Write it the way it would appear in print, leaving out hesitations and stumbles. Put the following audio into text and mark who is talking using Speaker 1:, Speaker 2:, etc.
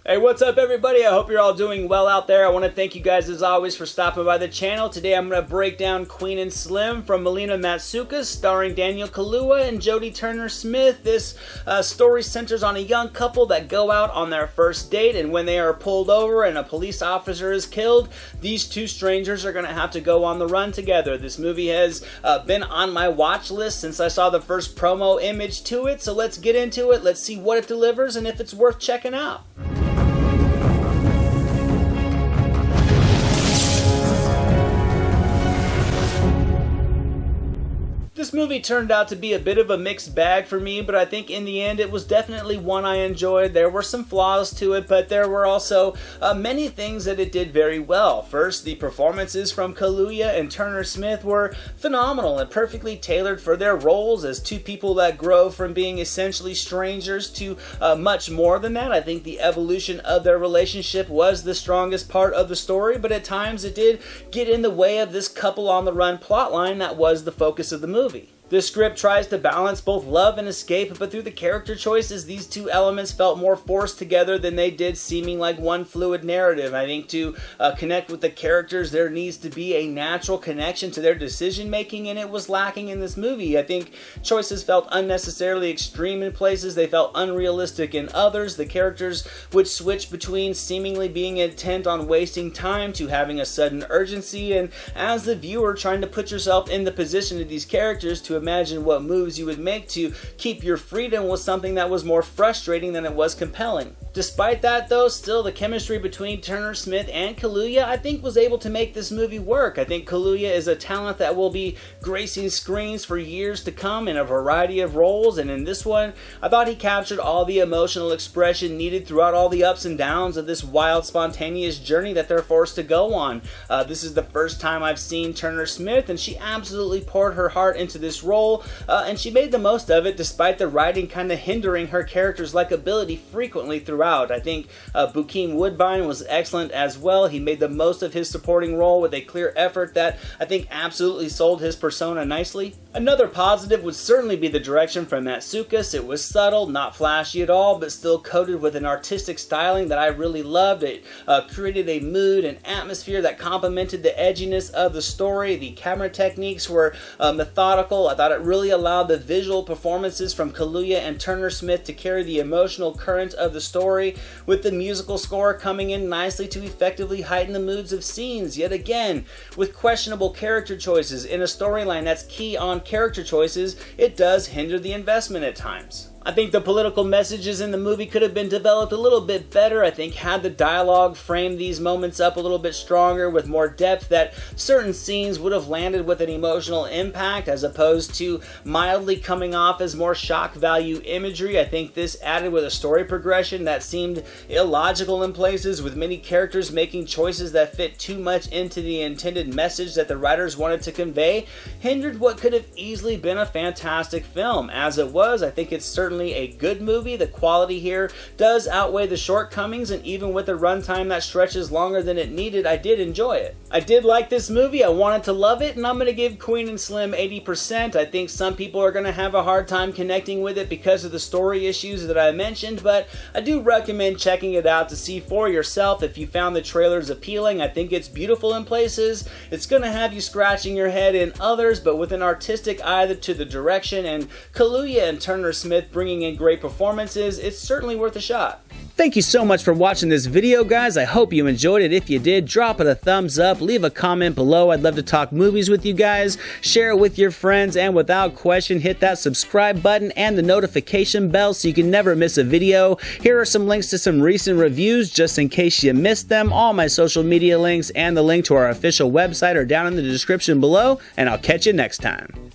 Speaker 1: Hey, what's up everybody? I hope you're all doing well out there. I want to thank you guys as always for stopping by the channel. Today I'm going to break down Queen and Slim from Melina Matsoukas, starring Daniel Kaluuya and Jodie Turner-Smith. This story centers on a young couple that go out on their first date, and when they are pulled over and a police officer is killed, these two strangers are going to have to go on the run together. This movie has been on my watch list since I saw the first promo image to it, so let's get into it. Let's see what it delivers and if it's worth checking out. This movie turned out to be a bit of a mixed bag for me, but I think in the end it was definitely one I enjoyed. There were some flaws to it, but there were also many things that it did very well. First, the performances from Kaluuya and Turner-Smith were phenomenal and perfectly tailored for their roles as two people that grow from being essentially strangers to much more than that. I think the evolution of their relationship was the strongest part of the story, but at times it did get in the way of this couple on the run plotline that was the focus of the movie. The script tries to balance both love and escape, but through the character choices, these two elements felt more forced together than they did seeming like one fluid narrative. I think to connect with the characters, there needs to be a natural connection to their decision making, and it was lacking in this movie. I think choices felt unnecessarily extreme in places, they felt unrealistic in others. The characters would switch between seemingly being intent on wasting time to having a sudden urgency, and as the viewer trying to put yourself in the position of these characters to imagine what moves you would make to keep your freedom was something that was more frustrating than it was compelling. Despite that though, still the chemistry between Turner-Smith and Kaluuya I think was able to make this movie work. I think Kaluuya is a talent that will be gracing screens for years to come in a variety of roles, and in this one I thought he captured all the emotional expression needed throughout all the ups and downs of this wild, spontaneous journey that they're forced to go on. This is the first time I've seen Turner-Smith, and she absolutely poured her heart into this role, and she made the most of it despite the writing kind of hindering her character's likability frequently throughout. I think Bokeem Woodbine was excellent as well. He made the most of his supporting role with a clear effort that I think absolutely sold his persona nicely. Another positive would certainly be the direction from Matsoukas. It was subtle, not flashy at all, but still coated with an artistic styling that I really loved. It created a mood and atmosphere that complemented the edginess of the story. The camera techniques were methodical. I thought it really allowed the visual performances from Kaluuya and Turner-Smith to carry the emotional current of the story, with the musical score coming in nicely to effectively heighten the moods of scenes. Yet again, with questionable character choices in a storyline that's key on character choices, it does hinder the investment at times. I think the political messages in the movie could have been developed a little bit better. I think had the dialogue framed these moments up a little bit stronger with more depth, that certain scenes would have landed with an emotional impact as opposed to mildly coming off as more shock value imagery. I think this added with a story progression that seemed illogical in places, with many characters making choices that fit too much into the intended message that the writers wanted to convey, hindered what could have easily been a fantastic film. As it was, I think it's certainly a good movie. The quality here does outweigh the shortcomings, and even with a runtime that stretches longer than it needed, I did enjoy it. I did like this movie. I wanted to love it, and I'm going to give Queen and Slim 80%. I think some people are going to have a hard time connecting with it because of the story issues that I mentioned, but I do recommend checking it out to see for yourself if you found the trailers appealing. I think it's beautiful in places. It's going to have you scratching your head in others, but with an artistic eye to the direction, and Kaluuya and Turner-Smith bringing in great performances, it's certainly worth a shot. Thank you so much for watching this video, guys. I hope you enjoyed it. If you did, drop it a thumbs up, leave a comment below. I'd love to talk movies with you guys. Share it with your friends, and without question, hit that subscribe button and the notification bell so you can never miss a video. Here are some links to some recent reviews just in case you missed them. All my social media links and the link to our official website are down in the description below, and I'll catch you next time.